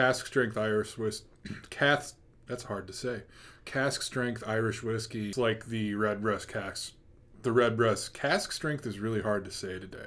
cask strength Irish whiskey. That's hard to say. Cask strength Irish whiskey. It's like the red breast cask. The red breast cask strength is really hard to say today.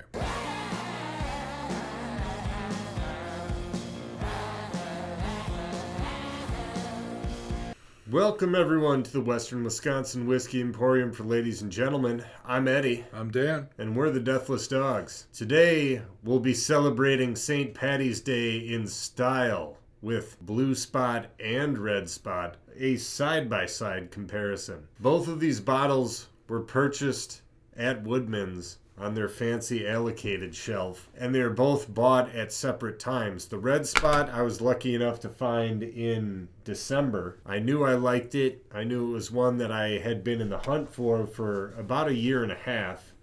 Welcome everyone to the Western Wisconsin Whiskey Emporium for ladies and gentlemen. I'm Eddie. I'm Dan. And we're the Deathless Dogs. Today we'll be celebrating St. Paddy's Day in style with Blue Spot and Red Spot, a side-by-side comparison. Both of these bottles were purchased at Woodman's on their fancy allocated shelf, and they're both bought at separate times. The Red Spot I was lucky enough to find in December. I knew I liked it. I knew it was one that I had been in the hunt for about a year and a half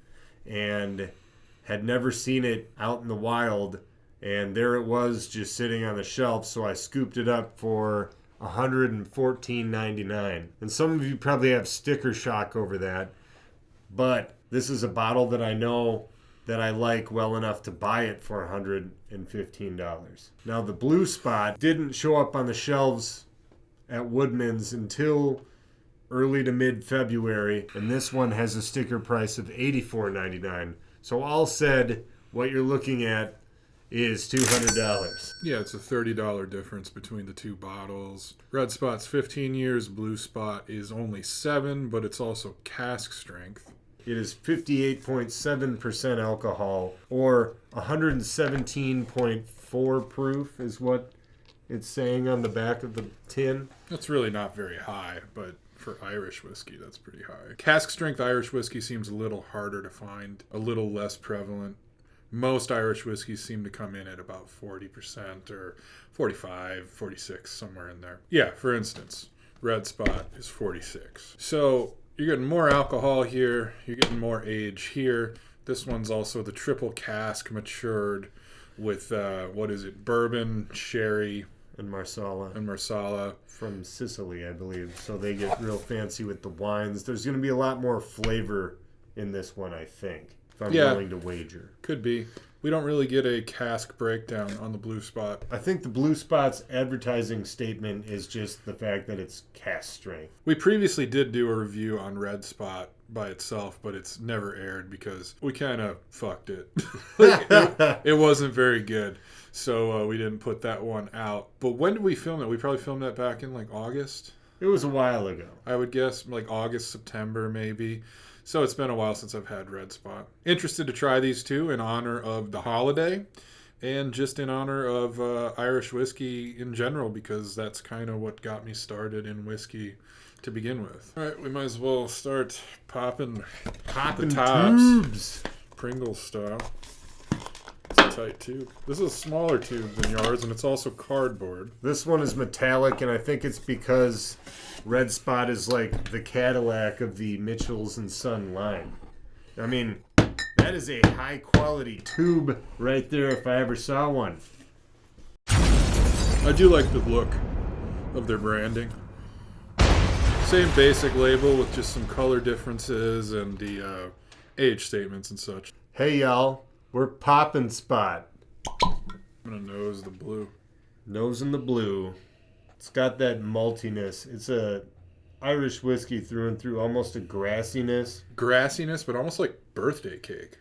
and had never seen it out in the wild, and there it was just sitting on the shelf, so I scooped it up for $114.99. And some of you probably have sticker shock over that, but this is a bottle that I know that I like well enough to buy it for $115. Now, the Blue Spot didn't show up on the shelves at Woodman's until early to mid-February, and this one has a sticker price of $84.99. So all said, what you're looking at is $200. Yeah, it's a $30 difference between the two bottles. Red Spot's 15 years, Blue Spot is only 7, but it's also cask strength. It is 58.7% alcohol, or 117.4 proof is what it's saying on the back of the tin. That's really not very high, but for Irish whiskey, that's pretty high. Cask strength Irish whiskey seems a little harder to find, a little less prevalent. Most Irish whiskeys seem to come in at about 40% or 45, 46, somewhere in there. Yeah, for instance, Red Spot is 46. So you're getting more alcohol here. You're getting more age here. This one's also the triple cask matured with, bourbon, sherry, and Marsala. From Sicily, I believe. So they get real fancy with the wines. There's going to be a lot more flavor in this one, I think, if I'm willing to wager. Could be. We don't really get a cask breakdown on the Blue Spot. I think the Blue Spot's advertising statement is just the fact that it's cask strength. We previously did do a review on Red Spot by itself, but it's never aired because we kind of fucked it. It wasn't very good, so we didn't put that one out. But when did we film it? We probably filmed that back in like August. It was a while ago. I would guess like August, September maybe. So it's been a while since I've had Red Spot. Interested to try these two in honor of the holiday and just in honor of Irish whiskey in general, because that's kind of what got me started in whiskey to begin with. All right, we might as well start popping the tops. Tubes. Pringles style. It's a tight tube. This is a smaller tube than yours, and it's also cardboard. This one is metallic, and I think it's because Red Spot is like the Cadillac of the Mitchells and Son line. I mean, that is a high-quality tube right there if I ever saw one. I do like the look of their branding. Same basic label with just some color differences and the age statements and such. Hey, y'all. We're poppin' Spot. I'm going to nose the blue. Nose in the blue. It's got that maltiness. It's a Irish whiskey through and through, almost a grassiness. Grassiness, but almost like birthday cake.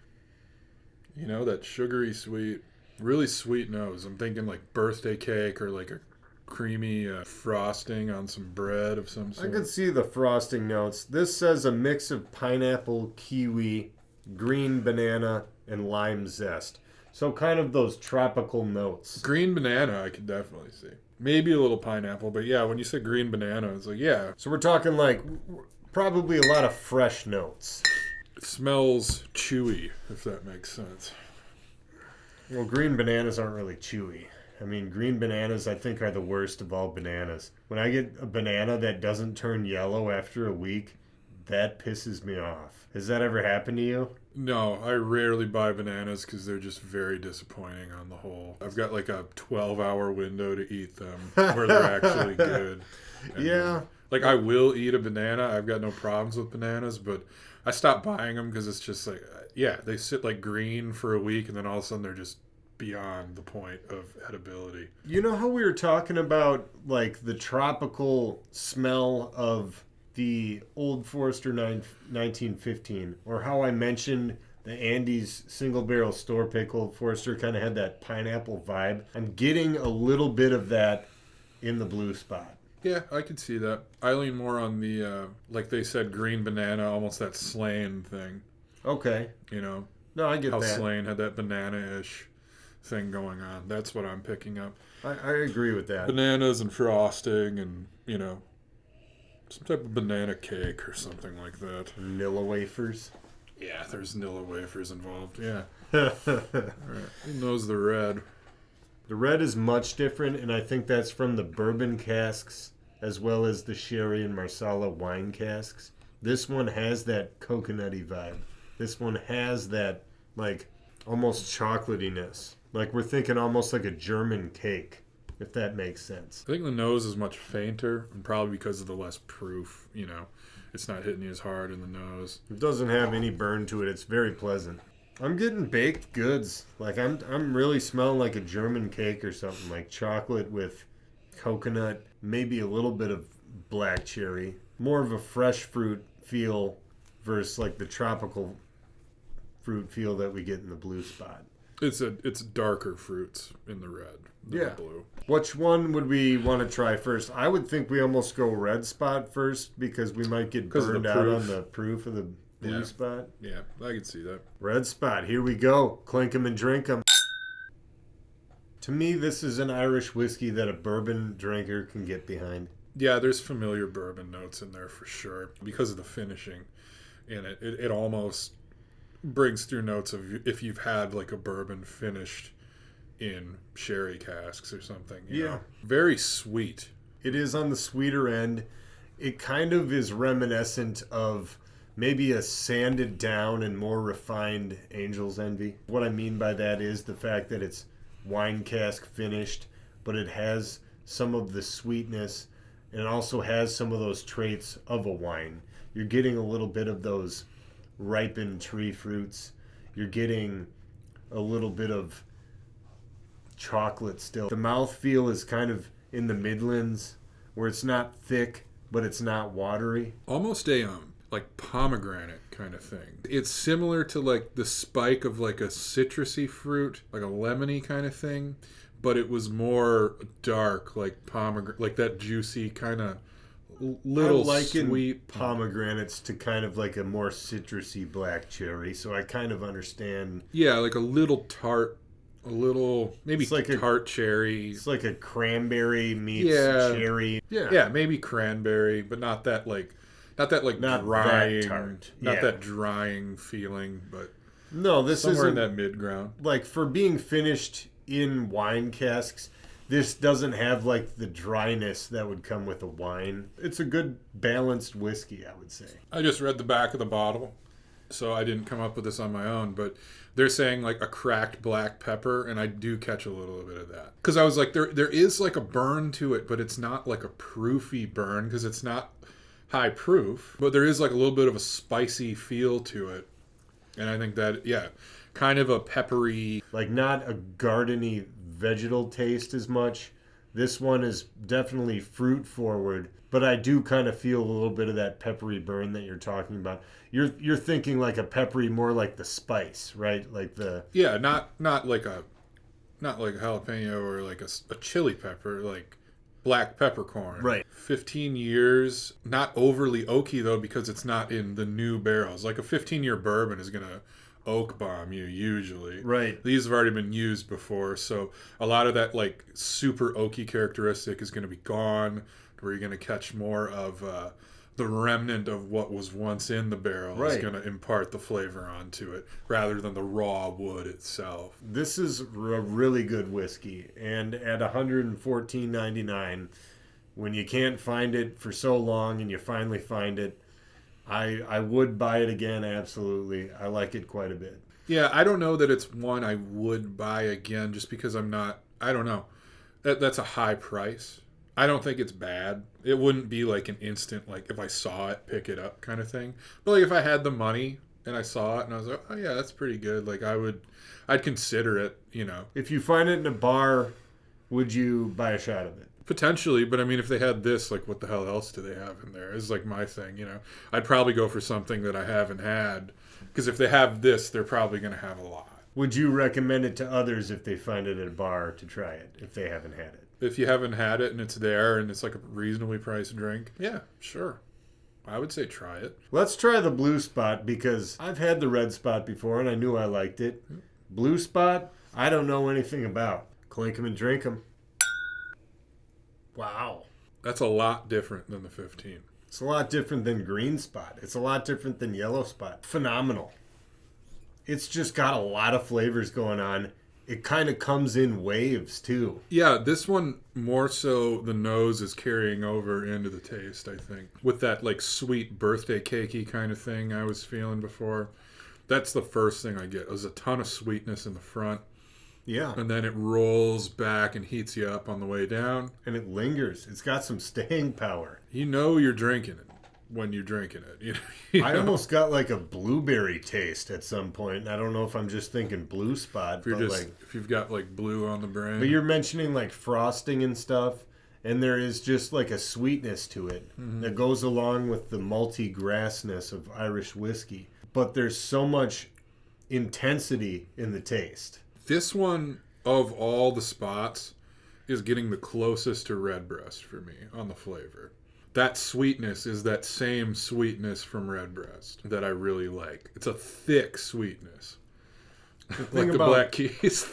You know, that sugary sweet, really sweet nose. I'm thinking like birthday cake or like a creamy frosting on some bread of some sort. I could see the frosting notes. This says a mix of pineapple, kiwi, green banana, and lime zest. So kind of those tropical notes. Green banana, I could definitely see. Maybe a little pineapple, but yeah, when you said green banana, it's like, yeah. So we're talking like probably a lot of fresh notes. It smells chewy, if that makes sense. Well, green bananas aren't really chewy. I mean, green bananas, I think, are the worst of all bananas. When I get a banana that doesn't turn yellow after a week, that pisses me off. Has that ever happened to you? No, I rarely buy bananas because they're just very disappointing on the whole. I've got like a 12-hour window to eat them where they're actually good. And yeah. Like, I will eat a banana. I've got no problems with bananas, but I stopped buying them because it's just like, yeah, they sit like green for a week and then all of a sudden they're just beyond the point of edibility. You know how we were talking about like the tropical smell of the Old Forester 1915, or how I mentioned the Andes single barrel store pick Old Forester kind of had that pineapple vibe. I'm getting a little bit of that in the Blue Spot. Yeah, I could see that. I lean more on the, like they said, green banana, almost that Slain thing. Okay. You know, No, I get how that. Slain had that banana-ish thing going on. That's what I'm picking up. I agree with that. Bananas and frosting and, you know, some type of banana cake or something like that. Vanilla wafers. Yeah, there's Nilla wafers involved. Yeah. The All right. Who knows the red? red is much different, and I think that's from the bourbon casks as well as the sherry and marsala wine casks. This one has that coconutty vibe. This one has that, like, almost chocolatiness. Like, we're thinking almost like a German cake, if that makes sense. I think the nose is much fainter, and probably because of the less proof, you know. It's not hitting you as hard in the nose. It doesn't have any burn to it. It's very pleasant. I'm getting baked goods. Like, I'm really smelling like a German cake or something, like chocolate with coconut, maybe a little bit of black cherry. More of a fresh fruit feel versus like the tropical fruit feel that we get in the Blue Spot. It's darker fruits in the red than Yeah. the blue. Which one would we want to try first? I would think we almost go Red Spot first because we might get 'Cause of the burned out proof. on the proof of the Blue Yeah. Spot. Yeah, I can see that. Red Spot, here we go. Clink 'em and drink 'em. To me, this is an Irish whiskey that a bourbon drinker can get behind. Yeah, there's familiar bourbon notes in there for sure because of the finishing in it. It almost brings through notes of if you've had like a bourbon finished in sherry casks or something. You Yeah. know? Very sweet. It is on the sweeter end. It kind of is reminiscent of maybe a sanded down and more refined Angel's Envy. What I mean by that is the fact that it's wine cask finished, but it has some of the sweetness and it also has some of those traits of a wine. You're getting a little bit of those ripened tree fruits. You're getting a little bit of chocolate still. The mouthfeel is kind of in the Midlands where it's not thick, but it's not watery. Almost a like pomegranate kind of thing. It's similar to like the spike of like a citrusy fruit, like a lemony kind of thing, but it was more dark, like pomegranate, like that juicy kind of little I liken sweet pomegranates to kind of like a more citrusy black cherry, so I kind of understand. Yeah, like a little tart, a little maybe It's like a- tart cherry. It's like a cranberry meets Yeah. cherry. Yeah, maybe cranberry, but not that like Not drying, that tart. not Yeah. that drying feeling, but No, this somewhere isn't in that mid ground. like for being finished in wine casks. This doesn't have like the dryness that would come with a wine. It's a good balanced whiskey, I would say. I just read the back of the bottle, so I didn't come up with this on my own, but they're saying like a cracked black pepper, and I do catch a little bit of that. Because I was like, there is like a burn to it, but it's not like a proofy burn because it's not high proof, but there is like a little bit of a spicy feel to it. And I think that, yeah, kind of a peppery. Like not a gardeny vegetal taste as much. This one is definitely fruit forward, but I do kind of feel a little bit of that peppery burn that you're talking about. You're thinking like a peppery, more like the spice, right? Like the Yeah, not like a jalapeno or like a chili pepper, like black peppercorn. Right. 15 years, not overly oaky though, because it's not in the new barrels. Like a 15-year bourbon is gonna oak bomb you usually. right. These have already been used before, so a lot of that like super oaky characteristic is gonna be gone. Where you're gonna catch more of the remnant of what was once in the barrel is Right. gonna impart the flavor onto it, rather than the raw wood itself. This is a really good whiskey, and at $114.99, when you can't find it for so long and you finally find it, I would buy it again. Absolutely, I like it quite a bit. Yeah, I don't know that it's one I would buy again, just because I don't know. That's a high price. I don't think it's bad. It wouldn't be like an instant, like if I saw it, pick it up kind of thing. But like if I had the money and I saw it and I was like, oh yeah, that's pretty good. Like I'd consider it, you know. If you find it in a bar, would you buy a shot of it? Potentially, but I mean, if they had this, like, what the hell else do they have in there? Is like my thing, you know. I'd probably go for something that I haven't had, because if they have this, they're probably going to have a lot. Would you recommend it to others if they find it at a bar to try it, if they haven't had it? If you haven't had it and it's there and it's like a reasonably priced drink, yeah, sure. I would say try it. Let's try the Blue Spot, because I've had the Red Spot before and I knew I liked it. Blue Spot, I don't know anything about. Clink 'em and drink 'em. Wow. That's a lot different than the 15. It's a lot different than Green Spot. It's a lot different than Yellow Spot. Phenomenal. It's just got a lot of flavors going on. It kind of comes in waves, too. Yeah, this one, more so the nose is carrying over into the taste, I think. With that, like, sweet birthday cakey kind of thing I was feeling before. That's the first thing I get. There's a ton of sweetness in the front. Yeah. And then it rolls back and heats you up on the way down. And it lingers. It's got some staying power. You know you're drinking it when you're drinking it. You I know? almost got like a blueberry taste at some point. I don't know if I'm just thinking Blue Spot. If you've got like blue on the brain. But you're mentioning like frosting and stuff. And there is just like a sweetness to it that goes along with the malty grassness of Irish whiskey. But there's so much intensity in the taste. This one, of all the spots, is getting the closest to Redbreast for me on the flavor. That sweetness is that same sweetness from Redbreast that I really like. It's a thick sweetness. Like the Black Keys.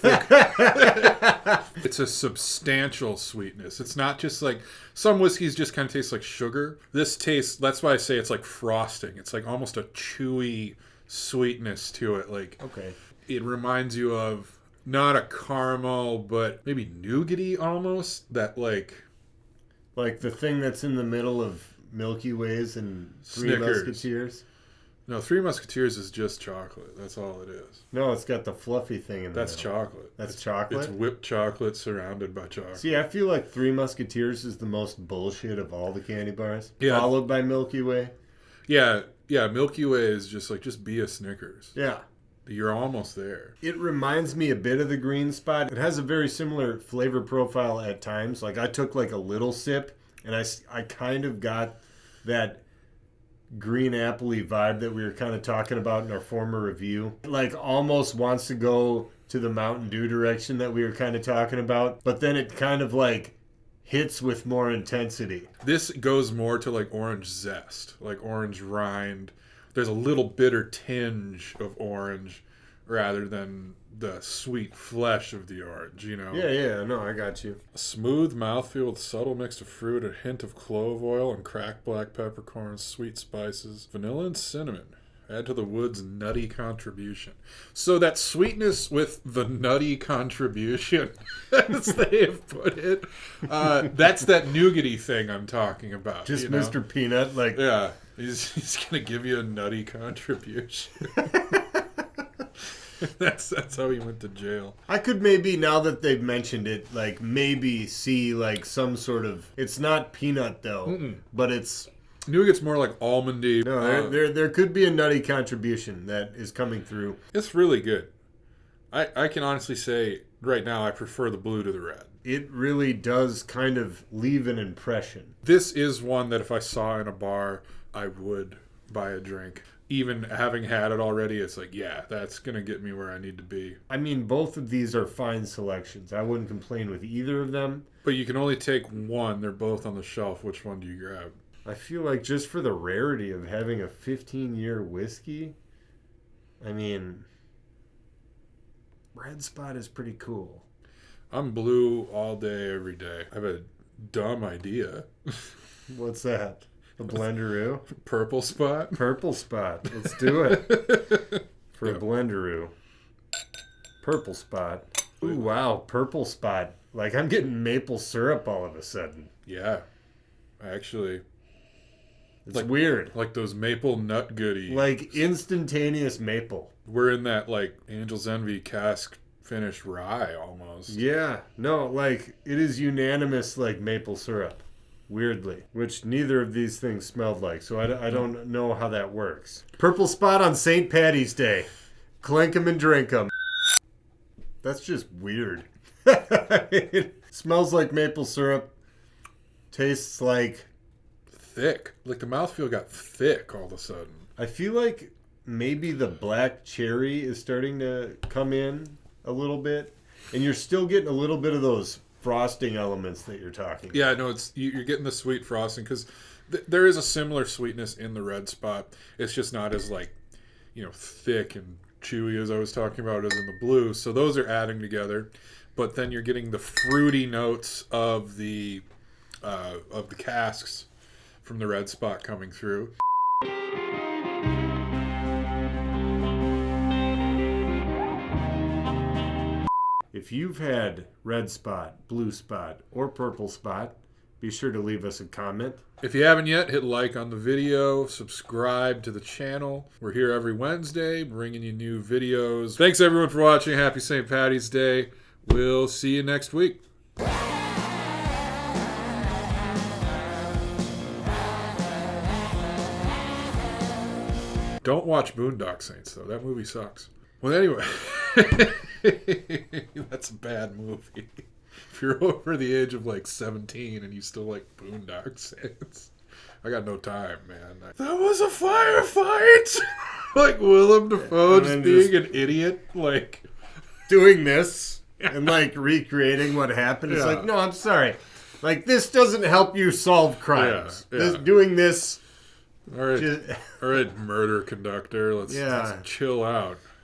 It's a substantial sweetness. It's not just like, some whiskeys just kind of taste like sugar. This tastes, that's why I say it's like frosting. It's like almost a chewy sweetness to it. Like, okay. It reminds you of not a caramel, but maybe nougaty almost. That like the thing that's in the middle of Milky Ways and Three Snickers. Musketeers. No, Three Musketeers is just chocolate. That's all it is. No, it's got the fluffy thing in the That's middle. chocolate. That's chocolate? It's whipped chocolate surrounded by chocolate. See, I feel like Three Musketeers is the most bullshit of all the candy bars. Yeah. Followed by Milky Way. Yeah, Milky Way is just like, just be a Snickers. Yeah. You're almost there. It reminds me a bit of the Green Spot. It has a very similar flavor profile at times. Like, I took like a little sip, and I kind of got that green appley vibe that we were kind of talking about in our former review. Like, almost wants to go to the Mountain Dew direction that we were kind of talking about. But then it kind of like hits with more intensity. This goes more to like orange zest, like orange rind. There's a little bitter tinge of orange rather than the sweet flesh of the orange, you know? Yeah, no, I got you. A smooth mouthfeel with subtle mix of fruit, a hint of clove oil and cracked black peppercorns, sweet spices, vanilla and cinnamon. Add to the wood's nutty contribution. So that sweetness with the nutty contribution, as they have put it, that's that nougaty thing I'm talking about. Just you know? Mr. Peanut, like... Yeah, he's going to give you a nutty contribution. That's how he went to jail. I could maybe, now that they've mentioned it, like maybe see like some sort of... It's not peanut though, but it's... Nougat's more like almondy. No, there could be a nutty contribution that is coming through. It's really good. I can honestly say right now I prefer the blue to the red. It really does kind of leave an impression. This is one that if I saw in a bar, I would buy a drink. Even having had it already, it's like, yeah, that's going to get me where I need to be. I mean, both of these are fine selections. I wouldn't complain with either of them. But you can only take one. They're both on the shelf. Which one do you grab? I feel like just for the rarity of having a 15-year whiskey, I mean, Red Spot is pretty cool. I'm blue all day, every day. I have a dumb idea. What's that? A Blenderoo? Purple Spot? Purple Spot. Let's do it. For a Blenderoo. Purple Spot. Ooh, wow. Purple Spot. Like, I'm getting maple syrup all of a sudden. Yeah. Actually... It's like, weird. Like those maple nut goodies. Like instantaneous maple. We're in that like Angel's Envy cask finished rye almost. Yeah. No, like it is unanimous like maple syrup. weirdly, which neither of these things smelled like. So I don't know how that works. Purple spot on St. Paddy's Day. Clink 'em and drink 'em. That's just weird. It smells like maple syrup. Tastes like... Thick. Like the mouthfeel got thick all of a sudden. I feel like maybe the black cherry is starting to come in a little bit. And you're still getting a little bit of those frosting elements that you're talking about. Yeah, no, you're getting the sweet frosting because there is a similar sweetness in the red spot. It's just not as like, thick and chewy as I was talking about as in the blue. So those are adding together, but then you're getting the fruity notes of the casks from the red spot coming through. If you've had red spot, blue spot, or purple spot, be sure to leave us a comment. If you haven't yet, hit like on the video, subscribe to the channel. We're here every Wednesday bringing you new videos. Thanks everyone for watching. Happy St. Paddy's Day. We'll see you next week. Don't watch Boondock Saints, though. That movie sucks. Well, anyway, that's a bad movie. If you're over the age of like 17 and you still like Boondock Saints, I got no time, man. That was a firefight! Like Willem Dafoe just being an idiot, like doing this and like recreating what happened. It's like, no, I'm sorry. Like, this doesn't help you solve crimes. Doing this. All right, murder conductor. Let's chill out.